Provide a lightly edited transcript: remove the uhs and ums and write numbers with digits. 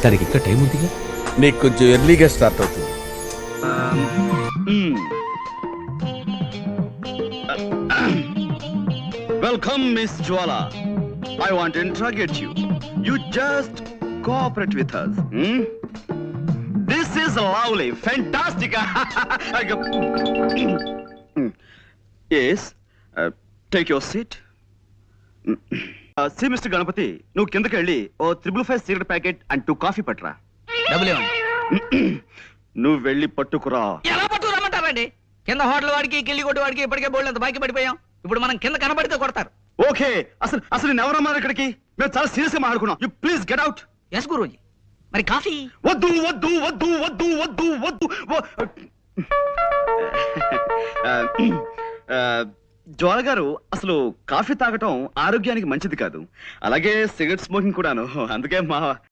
దానికి ఇంకా టైం ఉందిగా. నీకు కొంచెం ఎర్లీగా స్టార్ట్ అవుతుంది. Welcome, Miss Jwala. I want to interrogate you. You just cooperate with us. This is lovely, fantastic. Yes, take your seat. See, Mr. Ganapati, నువ్వు కిందకి వెళ్ళి ఓ 555 సిగరెట్ ప్యాకెట్ అండ్ 2 కాఫీ పట్టురా. డబ్బులు ఇవ్వండి. నువ్వు వెళ్ళి పట్టుకురా. ఎలా పట్టు రమ్మంటారండి? కింద హోటల్ వాడికి కిల్లి కొట్టు వాడికి ఇప్పటికే బోల్డ్ అంత బాకీ పడిపోయాం. ఇప్పుడు మనం కింద కనబడితే కొడతారు. ఓకే, అసలు నేను ఎవరన్నారు ఇక్కడికి? మేము చాలా సీరియస్ గా మాట్లాడుకున్నాం. You please get out. Yes Guruji. మరి కాఫీ? వద్దు వద్దు వద్దు వద్దు వద్దు వద్దు. జ్వాల గారు, అసలు కాఫీ తాగటం ఆరోగ్యానికి మంచిది కాదు. అలాగే సిగరెట్ స్మోకింగ్ కూడాను. అందుకే మా